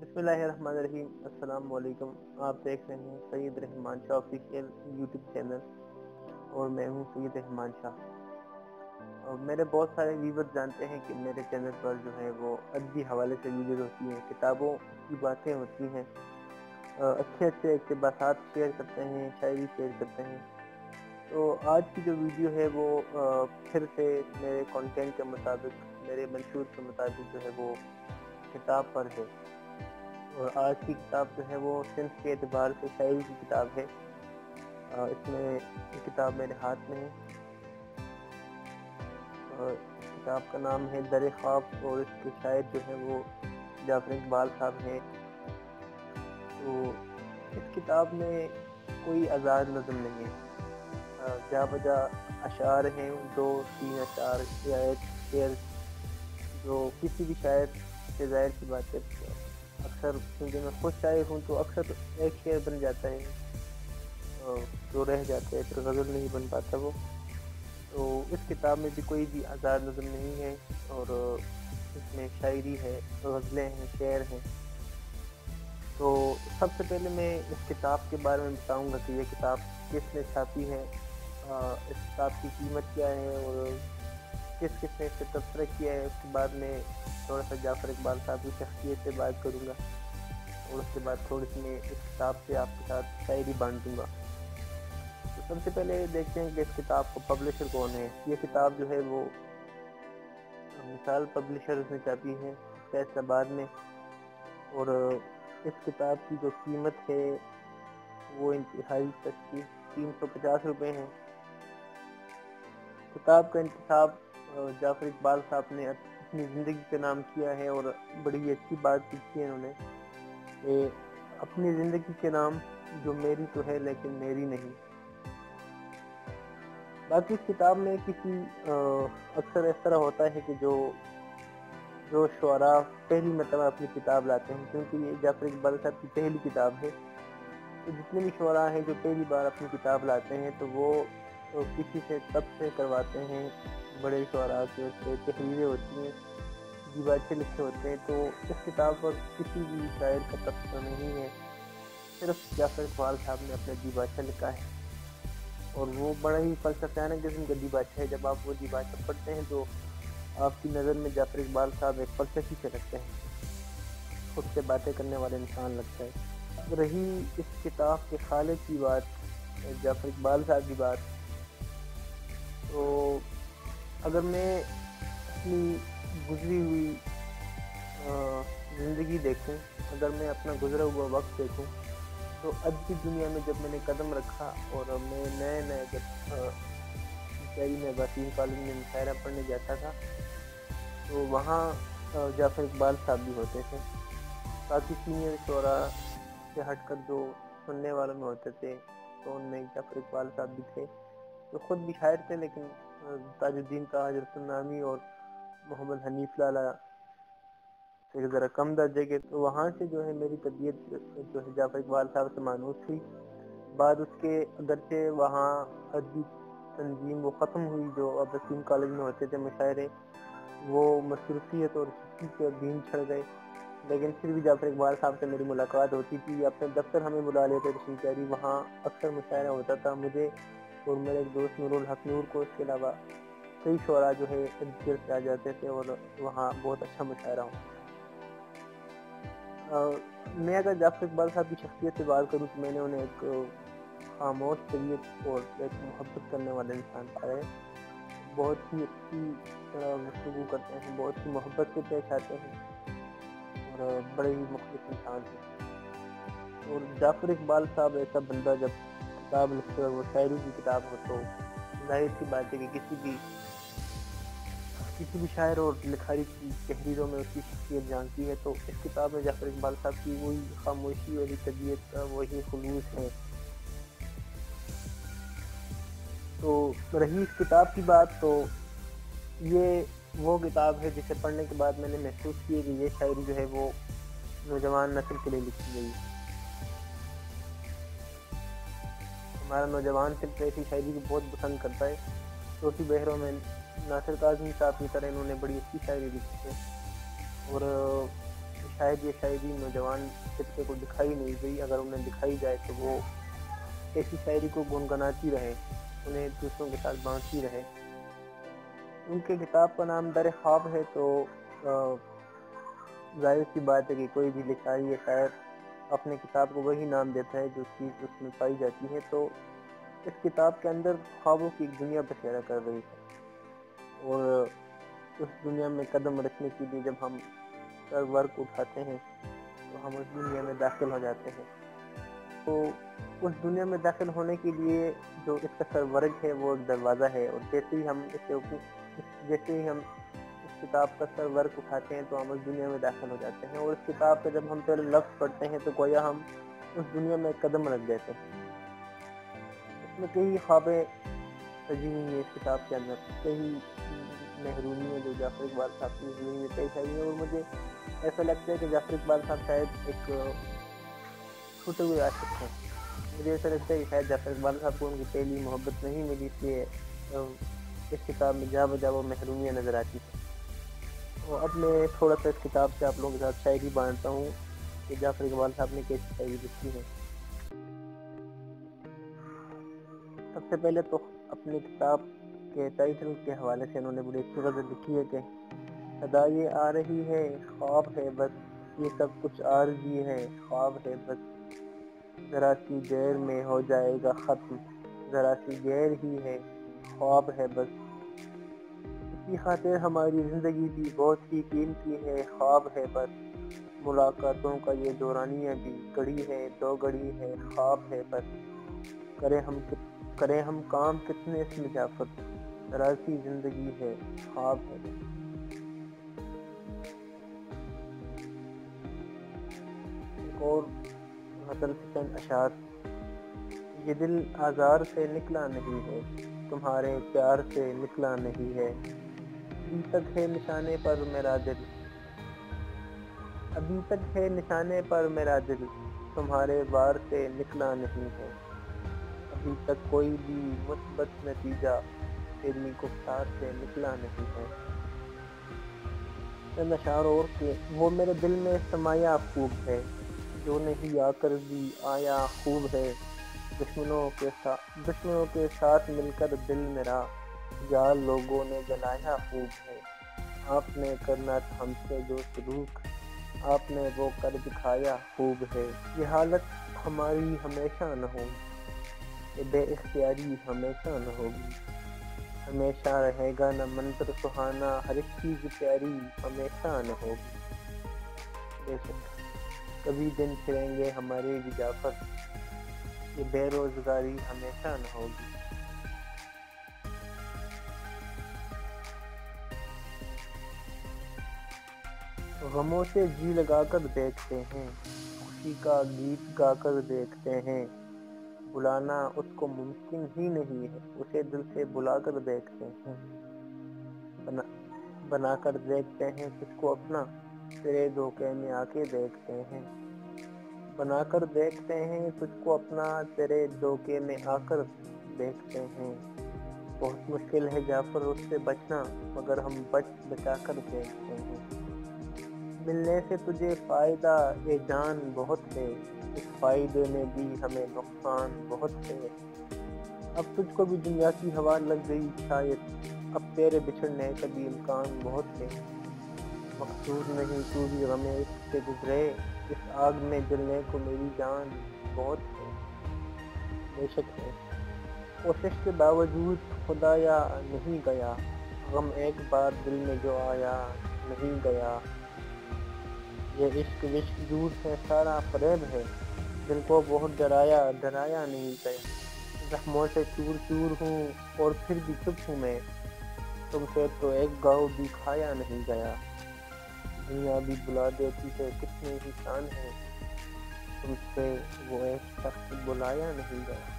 बिस्मिल्लाहिर्रहमानिर्रहीम। अस्सलाम वालेकुम। आप देख रहे हैं Syed Rahman Shah official YouTube channel और मैं हूं सैयद रहमान शाह। और मेरे बहुत सारे व्यूवर जानते हैं कि मेरे चैनल पर जो है वो अदबी हवाले से वीडियोज होती हैं, किताबों की बातें होती हैं, अच्छे अच्छे इक़्तिबासात शेयर करते हैं, शायरी शेयर करते हैं। तो आज की जो वीडियो है वो फिर से मेरे कंटेंट के मुताबिक, मेरे मंशूर के मुताबिक जो है वो किताब पर है। और आज की किताब जो है वो सिंध के एतबार से शायरी की किताब है। इसमें ये किताब मेरे हाथ में है। इस किताब का नाम है दर ख्वाब और इसके शायर जो है वो जाफर इकबाल साहब हैं। तो इस किताब में कोई आज़ाद नज़म नहीं है, जा बजा अशार हैं, 2-3 अशार या एक शेर जो किसी भी शायर से ज़ाहिर सी बात है। अक्सर क्योंकि मैं खुद शायर हूँ तो अक्सर एक शेर बन जाता है जो रह जाता है, फिर गज़ल नहीं बन पाता वो। तो इस किताब में भी कोई भी आज़ाद नज़म नहीं है और इसमें शायरी है, गज़लें हैं, शेर हैं। तो सबसे पहले मैं इस किताब के बारे में बताऊंगा कि ये किताब किसने छापी है, इस किताब की कीमत क्या है और किस किस ने इसे तबसरा किया है। उसके बाद में थोड़ा सा जाफर इकबाल साहब की शख्सियत से बात करूँगा और उसके बाद थोड़ी सी मैं इस किताब से आपके साथ शायरी बांट दूँगा। तो सबसे पहले देखते हैं कि इस किताब को पब्लिशर कौन है। ये किताब जो है वो मिसाल पब्लिशर ने छापी है फैसलाबाद में और इस किताब की जो कीमत है वो इंतहाई सस्ती 350 रुपये है। किताब का इंतखाब जाफर इकबाल साहब ने अपनी ज़िंदगी के नाम किया है और बड़ी अच्छी बात की है इन्होंने कि अपनी ज़िंदगी के नाम जो मेरी तो है लेकिन मेरी नहीं। बाकी इस किताब में किसी अक्सर इस तरह होता है कि जो शुअरा पहली मरतबा अपनी किताब लाते हैं, क्योंकि ये जाफर इकबाल साहब की पहली किताब है, तो जितने भी शुअरा हैं जो पहली बार अपनी किताब लाते हैं तो वो किसी से तबसरे करवाते हैं, बड़े शुअरा के उससे तहरीरें होती हैं, दीवाचे लिखे होते हैं। तो इस किताब पर किसी भी शायर का तबसरा नहीं है, सिर्फ जाफर इकबाल साहब ने अपना दीवाचा लिखा है और वो बड़ा ही फलसफाना किस्म का दीवाचा है। जब आप वो दीवाचा पढ़ते हैं तो आपकी नज़र में जाफर इकबाल साहब एक फलसफी से लगते हैं, खुद से बातें करने वाले इंसान लगता है। रही इस किताब के खालिक की बात, जाफर इकबाल साहब की बात, तो अगर मैं अपनी गुजरी हुई ज़िंदगी देखूं, अगर मैं अपना गुजरा हुआ वक्त देखूं, तो अदबी दुनिया में जब मैंने कदम रखा और मैं नए जब शहरी में वसीम कॉलेज में मुशायरा पढ़ने जाता था तो वहाँ जाफर इकबाल साहब भी होते थे। बाकी सीनियर शोरा से हटकर जो सुनने वालों में होते थे तो उनमें जाफर इकबाल साहब भी थे, जो खुद भी शायर थे, लेकिन ताजुद्दीन ताज रसूलनामी और मोहम्मद हनीफ लाला से ज़रा कम दर्जे के। तो वहाँ से जो है मेरी तबीयत जो है जाफर इकबाल साहब से मानूस हुई। बाद उसके अगरचे वहाँ अदबी तंजीम वो ख़त्म हुई जो अब वसीम कॉलेज में होते थे मुशायरे, वो मसरूफियत और सुस्ती के दिन छड़ गए। लेकिन फिर भी जाफर इकबाल साहब से मेरी मुलाकात होती थी, अपने दफ्तर हमें बुला लेते थे शिनचारी, वहाँ अक्सर मुशायरा होता था मुझे और मेरे एक दोस्त नूरुल हक नूर को। इसके अलावा कई शोरा जो है इधर से आ जाते थे और वहाँ बहुत अच्छा मुशायरा होता था। मैं अगर जाफर इकबाल साहब की शख्सियत से बात करूँ तो मैंने उन्हें एक खामोश तबीयत और एक मोहब्बत करने वाले इंसान पाया है। बहुत ही अच्छी तरह गुफ्तगू करते हैं, बहुत ही मोहब्बत से पेश आते हैं और बड़े ही मुखलिस इंसान हैं। और जाफर इकबाल साहब ऐसा बंदा जब किताब लिखते हो, वो शायरी की किताब हो, तो जाहिर सी बात है कि किसी भी शायर और लिखारी की तहरीरों में उसकी शख्सियत जानती है। तो इस किताब में जाफर इकबाल साहब की वही खामोशी वाली तबीयत का वही खुलूस है। तो रही इस किताब की बात, तो ये वो किताब है जिसे पढ़ने के बाद मैंने महसूस किया कि ये शायरी जो है वो नौजवान नस्ल के लिए लिखी गई। हमारा नौजवान सिर्फ ऐसी शायरी को बहुत पसंद करता है। छोटी बहरों में नासिर काज़मी साहब की तरह इन्होंने बड़ी अच्छी शायरी लिखी है और شاید یہ شاعری نوجوان طبقے کو دکھائی نہیں گئی، اگر انہیں دکھائی جائے تو وہ ایسی شاعری کو گنگناتی رہے، انہیں دوسروں کے ساتھ بانٹتی رہے۔ ان کے کتاب کا نام در خواب ہے، تو ظاہر سی بات ہے کہ کوئی بھی لکھاری یا شاعر اپنے کتاب کو وہی نام دیتا ہے جو چیز اس میں پائی جاتی ہے۔ تو اس کتاب کے اندر خوابوں کی ایک دنیا بسیرا کر رہی ہے، اور اس دنیا میں قدم رکھنے کے لیے جب ہم سر ورک اٹھاتے ہیں تو ہم اس دنیا میں داخل ہو جاتے ہیں۔ تو اس دنیا میں داخل ہونے کے لیے جو اس کا سر ورک ہے وہ ایک دروازہ ہے، اور جیسے ہی ہم اس کتاب کا سر ورک اٹھاتے ہیں تو ہم اس دنیا میں داخل ہو جاتے ہیں، اور اس کتاب کا جب ہم پہلے لفظ پڑھتے ہیں تو گویا ہم اس دنیا میں قدم رکھ دیتے ہیں۔ اس میں کئی خوابیں سجی ہوئی ہیں، اس کتاب کے اندر کئی محرومیاں جو جعفر اقبال صاحب کی زندگی میں پیش آئی ہیں، اور مجھے ایسا لگتا ہے کہ جعفر اقبال صاحب شاید ایک چھوٹے ہوئے عاشق ہیں۔ مجھے ایسا لگتا ہے کہ شاید جعفر اقبال صاحب کو ان کی پہلی محبت نہیں ملی، اس لیے اس کتاب میں جا بجا وہ محرومیاں نظر آتی ہیں۔ اور اب میں تھوڑا سا اس کتاب سے آپ لوگوں کے ساتھ شاعری بانٹتا ہوں کہ جعفر اقبال صاحب نے کیسی شاعری لکھی ہے۔ سب سے پہلے تو اپنی کتاب کے ٹائٹل کے حوالے سے انہوں نے بڑی اچھی غزل لکھی ہے کہ صدا یہ آ رہی ہے، خواب ہے بس، یہ سب کچھ عارضی ہے، خواب ہے بس، ذرا سی دیر میں ہو جائے گا ختم، ذرا سی دیر ہی ہے، خواب ہے بس، اسی خاطر ہماری زندگی بھی بہت ہی قیمتی ہے، خواب ہے بس، ملاقاتوں کا یہ دورانیہ بھی گھڑی ہے دو گھڑی ہے، خواب ہے بس، کریں ہم کام کتنے اس میں جعفر، ذرا سی زندگی ہے، خواب ہے بس۔ ایک اور غزل کے چند اشعار، یہ دل آزار سے نکلا نہیں ہے، تمہارے پیار سے نکلا نہیں ہے، ابھی تک ہے نشانے پر میرا دل، ابھی تک ہے نشانے پر میرا دل، تمہارے وار سے نکلا نہیں ہے، ابھی تک کوئی بھی مثبت نتیجہ تیری گفتار سے نکلا نہیں ہے۔ چند اشعار اور کہ وہ میرے دل میں سمایا خوب ہے، جو نہیں آ کر بھی آیا خوب ہے، دشمنوں کے ساتھ مل کر دل میرا یار لوگوں نے جلایا خوب ہے، آپ نے کرنا تھا ہم سے جو سلوک، آپ نے وہ کر دکھایا خوب ہے، یہ حالت ہماری ہمیشہ نہ ہوگی، یہ بے اختیاری ہمیشہ نہ ہوگی، ہمیشہ رہے گا نہ منظر سہانا، ہر ایک چیز پیاری ہمیشہ نہ ہوگی، بے شک کبھی دن پھریں گے ہمارے بھی جعفر، یہ بے روزگاری ہمیشہ نہ ہوگی۔ غموں سے جی لگا کر دیکھتے ہیں، خوشی کا گیت گا کر دیکھتے ہیں، بلانا اس کو ممکن ہی نہیں ہے، اسے دل سے بلا کر دیکھتے ہیں، بنا کر دیکھتے ہیں تجھ کو اپنا، تیرے دھوکے میں آ کے دیکھتے ہیں، بنا کر دیکھتے ہیں تجھ کو اپنا، تیرے دھوکے میں آ کر دیکھتے ہیں، بہت مشکل ہے جعفر اس سے بچنا، مگر ہم بچا کر دیکھتے ہیں، ملنے سے تجھے فائدہ اے جان بہت ہے، اس فائدے میں بھی ہمیں نقصان بہت ہے، اب تجھ کو بھی دنیا کی ہوا لگ گئی شاید، اب تیرے بچھڑنے کا بھی امکان بہت ہے، مقصود نہیں تو بھی غم عشق سے گزرے، اس آگ میں جلنے کو میری جان بہت ہے، بے شک ہے کوشش کے باوجود خدایا نہیں گیا، غم ایک بار دل میں جو آیا نہیں گیا، یہ عشق وشق جھوٹ ہے سارا فریب ہے، دل کو بہت ڈرایا نہیں گیا، زخموں سے چور چور ہوں اور پھر بھی چپ ہوں میں، تم سے تو ایک گاؤں بھی کھایا نہیں گیا، دنیا بھی بلا دیتی ہے کتنے ہی شان ہے، تم سے وہ ایک شخص بلایا نہیں گیا۔